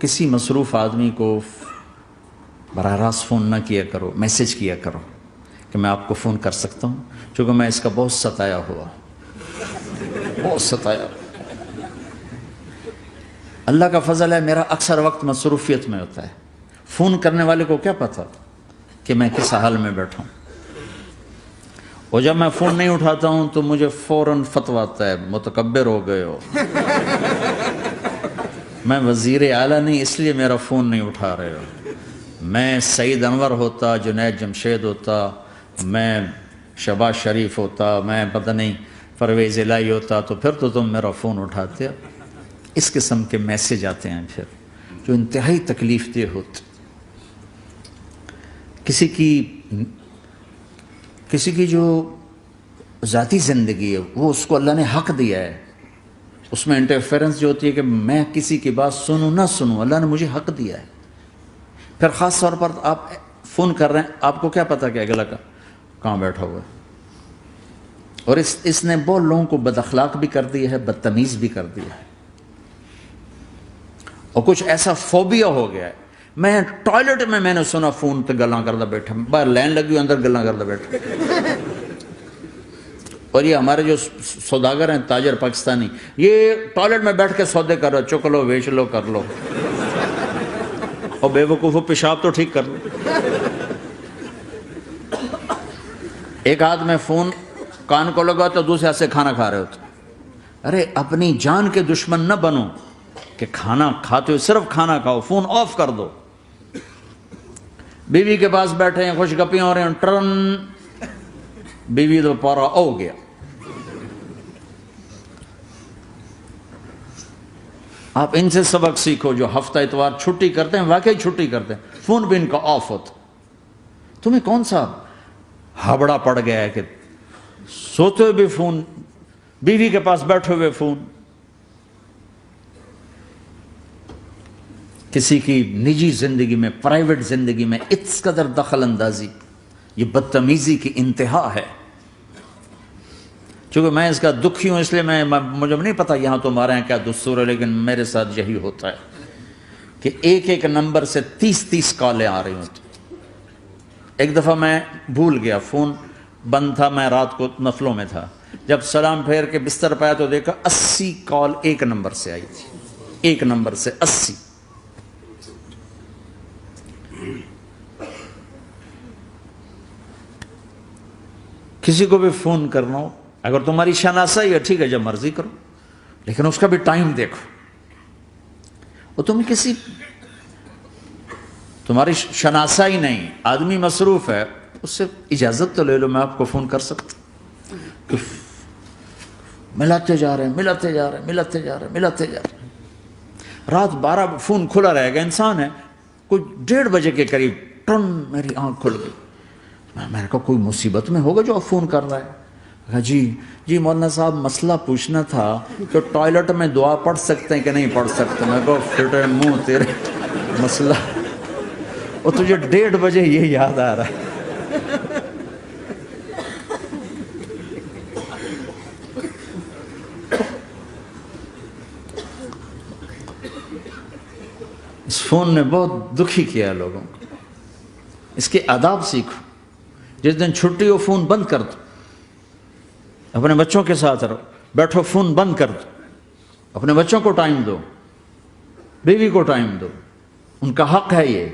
کسی مصروف آدمی کو براہ راست فون نہ کیا کرو، میسج کیا کرو کہ میں آپ کو فون کر سکتا ہوں، چونکہ میں اس کا بہت ستایا ہوا، بہت ستایا۔ اللہ کا فضل ہے، میرا اکثر وقت مصروفیت میں ہوتا ہے، فون کرنے والے کو کیا پتہ کہ میں کس حال میں بیٹھا ہوں، اور جب میں فون نہیں اٹھاتا ہوں تو مجھے فوراً فتویٰ آتا ہے متکبر ہو گئے ہو، میں وزیر اعلیٰ نہیں اس لیے میرا فون نہیں اٹھا رہے ہو، میں سعید انور ہوتا، جنید جمشید ہوتا، میں شہباز شریف ہوتا، میں پتہ نہیں پرویز الہی ہوتا، تو پھر تو تم میرا فون اٹھاتے۔ اس قسم کے میسج آتے ہیں پھر جو انتہائی تکلیف دہ ہوتے۔ کسی کی جو ذاتی زندگی ہے وہ اس کو اللہ نے حق دیا ہے، اس میں انٹرفیرنس جو ہوتی ہے کہ میں کسی کی بات سنوں نہ سنوں، اللہ نے مجھے حق دیا ہے۔ پھر خاص طور پر آپ فون کر رہے ہیں، آپ کو کیا پتہ کہ اگلا کہاں بیٹھا ہوا ہے، اور اس نے بہت لوگوں کو بد اخلاق بھی کر دیا ہے، بدتمیز بھی کر دیا ہے، اور کچھ ایسا فوبیا ہو گیا ہے۔ میں ٹوائلٹ میں نے سنا فون پہ گلاں کردہ بیٹھا، باہر لائن لگی ہوئی اندر گلاں کردہ بیٹھا۔ اور یہ ہمارے جو سوداگر ہیں تاجر پاکستانی، یہ ٹوائلٹ میں بیٹھ کے سودے کر رہے، چک لو بیچ لو کر لو، اور بے وقوفو پیشاب تو ٹھیک کر لو۔ ایک ہاتھ میں فون کان کو لگا تو دوسرے ہاتھ سے کھانا کھا رہے ہوتے۔ ارے اپنی جان کے دشمن نہ بنو کہ کھانا کھاتے ہو صرف کھانا کھاؤ، فون آف کر دو۔ بیوی کے پاس بیٹھے ہیں، خوش گپیاں ہو رہے ہیں، ٹرن، بیوی تو پارا ہو گیا۔ آپ ان سے سبق سیکھو جو ہفتہ اتوار چھٹی کرتے ہیں، واقعی چھٹی کرتے ہیں، فون بھی ان کا آف ہوتا۔ تمہیں کون سا ہابڑا پڑ گیا ہے کہ سوتے ہوئے بھی فون، بیوی کے پاس بیٹھے ہوئے فون، کسی کی نجی زندگی میں، پرائیویٹ زندگی میں اس قدر دخل اندازی، یہ بدتمیزی کی انتہا ہے۔ چونکہ میں اس کا دکھی ہوں، اس لیے مجھے نہیں پتا یہاں تمہارے یہاں کیا دستور ہے، لیکن میرے ساتھ یہی ہوتا ہے کہ ایک ایک نمبر سے 30 کالیں آ رہی ہوتی۔ ایک دفعہ میں بھول گیا، فون بند تھا، میں رات کو نفلوں میں تھا، جب سلام پھیر کے بستر پایا تو دیکھا 80 کال ایک نمبر سے آئی تھی، ایک نمبر سے 80۔ کسی کو بھی فون کرنا ہو، اگر تمہاری شناسائی ہے ٹھیک ہے، جب مرضی کرو، لیکن اس کا بھی ٹائم دیکھو، اور تمہاری شناسائی نہیں، آدمی مصروف ہے، اس سے اجازت تو لے لو، میں آپ کو فون کر سکتا کہ ملاتے جا رہے ہیں، رات 12 فون کھلا رہے گا، انسان ہے، کوئی 1:30 بجے کے قریب ٹن میری آنکھ کھل گئی، میں نے کہا کوئی مصیبت میں ہوگا جو آپ فون کر رہا ہے؟ کہا جی مولانا صاحب مسئلہ پوچھنا تھا کہ ٹوائلٹ میں دعا پڑھ سکتے ہیں کہ نہیں پڑھ سکتے؟ میں کہا پھٹے منہ تیرے، مسئلہ، اور تجھے 1:30 بجے یہ یاد آ رہا ہے۔ اس فون نے بہت دکھی کیا لوگوں کو، اس کے آداب سیکھو۔ جس دن چھٹی ہو فون بند کر دو، اپنے بچوں کے ساتھ رہو، بیٹھو فون بند کر دو، اپنے بچوں کو ٹائم دو، بیوی کو ٹائم دو، ان کا حق ہے یہ۔